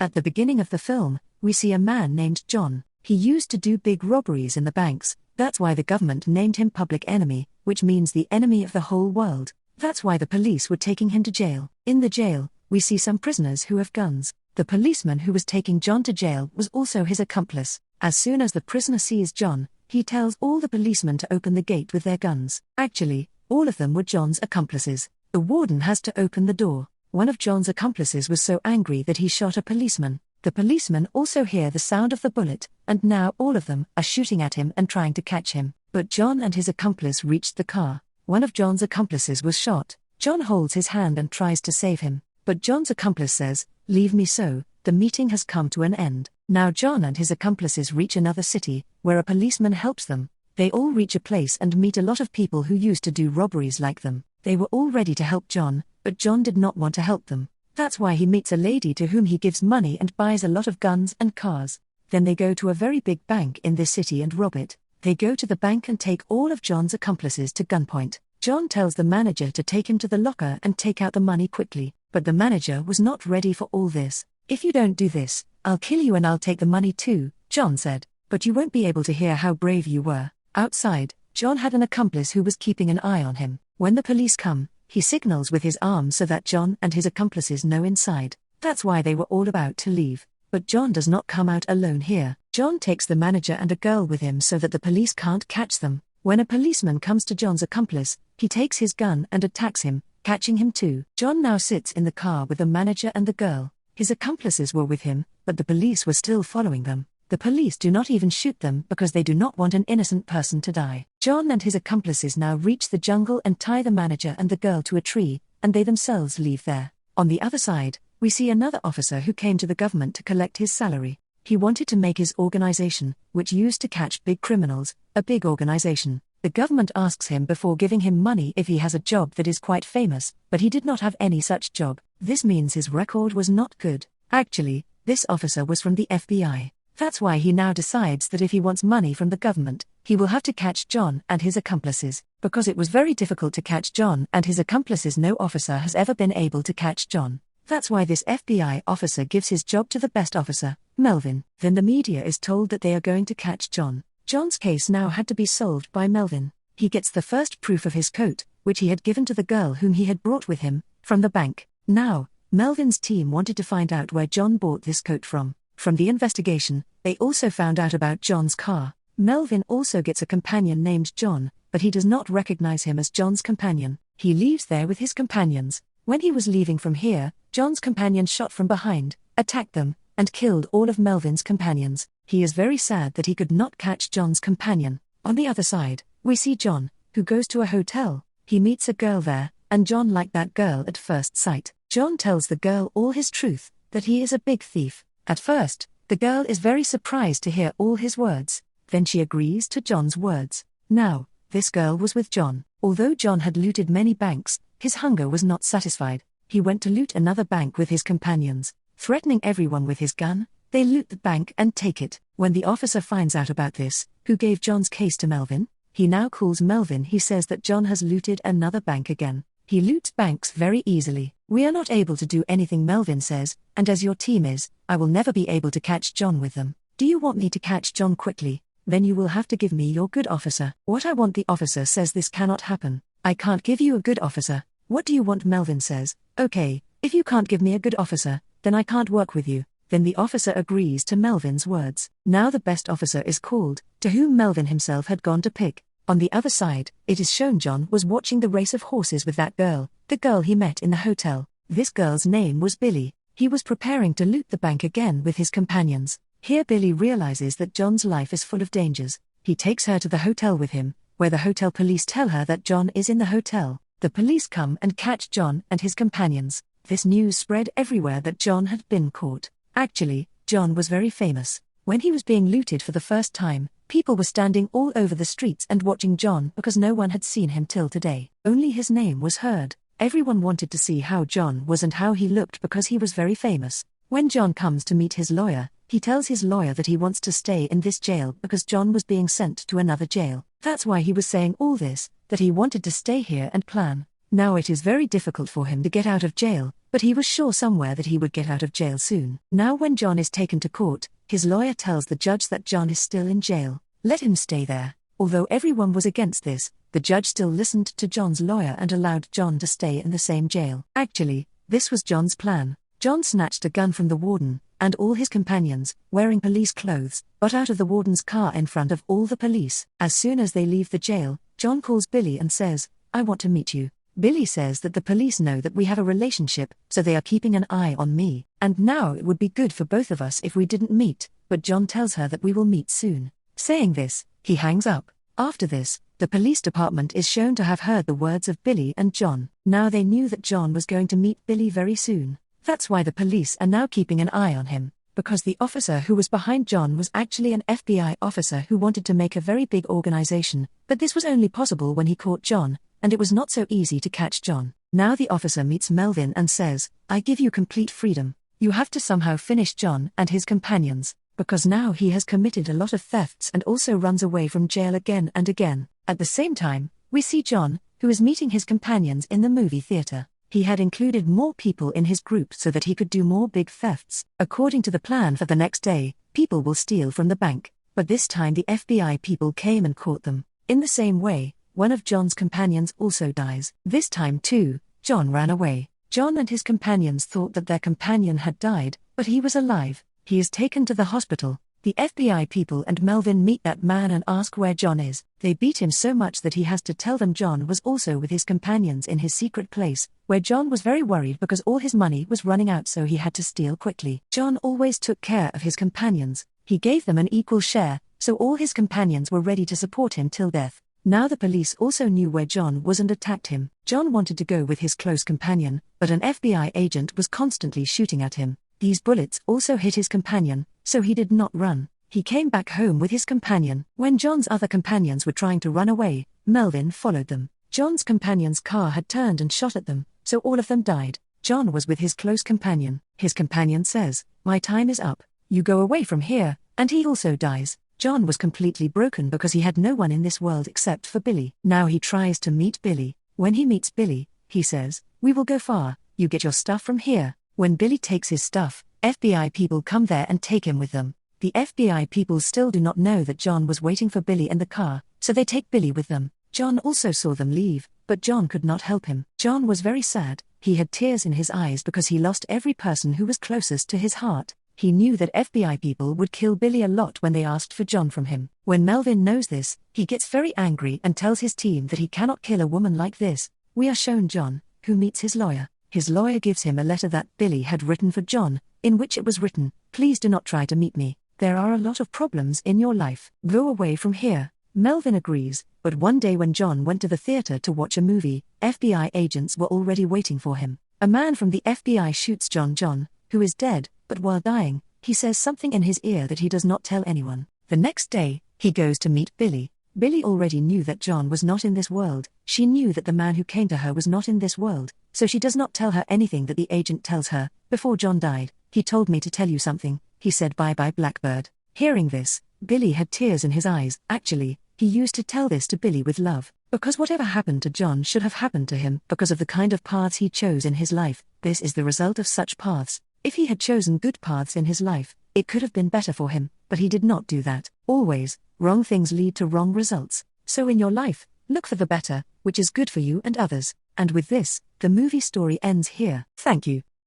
At the beginning of the film, we see a man named John. He used to do big robberies in the banks. That's why the government named him public enemy, which means the enemy of the whole world. That's why the police were taking him to jail. In the jail, we see some prisoners who have guns. The policeman who was taking John to jail was also his accomplice. As soon as the prisoner sees John, he tells all the policemen to open the gate with their guns. Actually, all of them were John's accomplices. The warden has to open the door. One of John's accomplices was so angry that he shot a policeman. The policemen also hear the sound of the bullet, and now all of them are shooting at him and trying to catch him. But John and his accomplice reached the car. One of John's accomplices was shot. John holds his hand and tries to save him. But John's accomplice says, "Leave me so, the meeting has come to an end." Now John and his accomplices reach another city, where a policeman helps them. They all reach a place and meet a lot of people who used to do robberies like them. They were all ready to help John, but John did not want to help them. That's why he meets a lady to whom he gives money and buys a lot of guns and cars. Then they go to a very big bank in this city and rob it. They go to the bank and take all of John's accomplices to gunpoint. John tells the manager to take him to the locker and take out the money quickly, but the manager was not ready for all this. "If you don't do this, I'll kill you and I'll take the money too," John said. "But you won't be able to hear how brave you were." Outside, John had an accomplice who was keeping an eye on him. When the police come, he signals with his arm so that John and his accomplices know inside. That's why they were all about to leave. But John does not come out alone here. John takes the manager and a girl with him so that the police can't catch them. When a policeman comes to John's accomplice, he takes his gun and attacks him, catching him too. John now sits in the car with the manager and the girl. His accomplices were with him, but the police were still following them. The police do not even shoot them because they do not want an innocent person to die. John and his accomplices now reach the jungle and tie the manager and the girl to a tree, and they themselves leave there. On the other side, we see another officer who came to the government to collect his salary. He wanted to make his organization, which used to catch big criminals, a big organization. The government asks him before giving him money if he has a job that is quite famous, but he did not have any such job. This means his record was not good. Actually, this officer was from the FBI. That's why he now decides that if he wants money from the government, he will have to catch John and his accomplices. Because it was very difficult to catch John and his accomplices, no officer has ever been able to catch John. That's why this FBI officer gives his job to the best officer, Melvin. Then the media is told that they are going to catch John. John's case now had to be solved by Melvin. He gets the first proof of his coat, which he had given to the girl whom he had brought with him, from the bank. Now, Melvin's team wanted to find out where John bought this coat from. From the investigation, they also found out about John's car. Melvin also gets a companion named John, but he does not recognize him as John's companion. He leaves there with his companions. When he was leaving from here, John's companion shot from behind, attacked them, and killed all of Melvin's companions. He is very sad that he could not catch John's companion. On the other side, we see John, who goes to a hotel. He meets a girl there, and John liked that girl at first sight. John tells the girl all his truth, that he is a big thief. At first, the girl is very surprised to hear all his words. Then she agrees to John's words. Now, this girl was with John. Although John had looted many banks, his hunger was not satisfied. He went to loot another bank with his companions. Threatening everyone with his gun, they loot the bank and take it. When the officer finds out about this, who gave John's case to Melvin, he now calls Melvin. He says that John has looted another bank again. He loots banks very easily. "We are not able to do anything," Melvin says, "and as your team is, I will never be able to catch John with them. Do you want me to catch John quickly? Then you will have to give me your good officer." "What I want," the officer says, "this cannot happen. I can't give you a good officer." "What do you want?" Melvin says. "Okay, if you can't give me a good officer, then I can't work with you." Then the officer agrees to Melvin's words. Now the best officer is called, to whom Melvin himself had gone to pick. On the other side, it is shown John was watching the race of horses with that girl, the girl he met in the hotel. This girl's name was Billy. He was preparing to loot the bank again with his companions. Here Billy realizes that John's life is full of dangers. He takes her to the hotel with him, where the hotel police tell her that John is in the hotel. The police come and catch John and his companions. This news spread everywhere that John had been caught. Actually, John was very famous. When he was being looted for the first time, people were standing all over the streets and watching John because no one had seen him till today. Only his name was heard. Everyone wanted to see how John was and how he looked because he was very famous. When John comes to meet his lawyer, he tells his lawyer that he wants to stay in this jail because John was being sent to another jail. That's why he was saying all this, that he wanted to stay here and plan. Now it is very difficult for him to get out of jail, but he was sure somewhere that he would get out of jail soon. Now when John is taken to court, his lawyer tells the judge that John is still in jail. Let him stay there. Although everyone was against this, the judge still listened to John's lawyer and allowed John to stay in the same jail. Actually, this was John's plan. John snatched a gun from the warden and all his companions, wearing police clothes, got out of the warden's car in front of all the police. As soon as they leave the jail, John calls Billy and says, "I want to meet you." Billy says that the police know that we have a relationship, so they are keeping an eye on me, and now it would be good for both of us if we didn't meet, but John tells her that we will meet soon. Saying this, he hangs up. After this, the police department is shown to have heard the words of Billy and John. Now they knew that John was going to meet Billy very soon. That's why the police are now keeping an eye on him, because the officer who was behind John was actually an FBI officer who wanted to make a very big organization, but this was only possible when he caught John, and it was not so easy to catch John. Now the officer meets Melvin and says, "I give you complete freedom. You have to somehow finish John and his companions, because now he has committed a lot of thefts and also runs away from jail again and again." At the same time, we see John, who is meeting his companions in the movie theater. He had included more people in his group so that he could do more big thefts. According to the plan for the next day, people will steal from the bank, but this time the FBI people came and caught them. In the same way, one of John's companions also dies. This time too, John ran away. John and his companions thought that their companion had died, but he was alive. He is taken to the hospital. The FBI people and Melvin meet that man and ask where John is. They beat him so much that he has to tell them John was also with his companions in his secret place, where John was very worried because all his money was running out, so he had to steal quickly. John always took care of his companions. He gave them an equal share, so all his companions were ready to support him till death. Now the police also knew where John was and attacked him. John wanted to go with his close companion, but an FBI agent was constantly shooting at him. These bullets also hit his companion, so he did not run. He came back home with his companion. When John's other companions were trying to run away, Melvin followed them. John's companion's car had turned and shot at them, so all of them died. John was with his close companion. His companion says, "My time is up. You go away from here," and he also dies. John was completely broken because he had no one in this world except for Billy. Now he tries to meet Billy. When he meets Billy, he says, "We will go far. You get your stuff from here." When Billy takes his stuff, FBI people come there and take him with them. The FBI people still do not know that John was waiting for Billy in the car, so they take Billy with them. John also saw them leave, but John could not help him. John was very sad. He had tears in his eyes because he lost every person who was closest to his heart. He knew that FBI people would kill Billy a lot when they asked for John from him. When Melvin knows this, he gets very angry and tells his team that he cannot kill a woman like this. We are shown John, who meets his lawyer. His lawyer gives him a letter that Billy had written for John, in which it was written, "Please do not try to meet me. There are a lot of problems in your life. Go away from here." Melvin agrees, but one day when John went to the theater to watch a movie, FBI agents were already waiting for him. A man from the FBI shoots John, who is dead, but while dying, he says something in his ear that he does not tell anyone. The next day, he goes to meet Billy. Billy already knew that John was not in this world. She knew that the man who came to her was not in this world, so she does not tell her anything that the agent tells her. "Before John died, he told me to tell you something. He said bye-bye Blackbird." Hearing this, Billy had tears in his eyes. Actually, he used to tell this to Billy with love, because whatever happened to John should have happened to him because of the kind of paths he chose in his life. This is the result of such paths. If he had chosen good paths in his life, it could have been better for him, but he did not do that. Always, wrong things lead to wrong results. So in your life, look for the better, which is good for you and others. And with this, the movie story ends here. Thank you.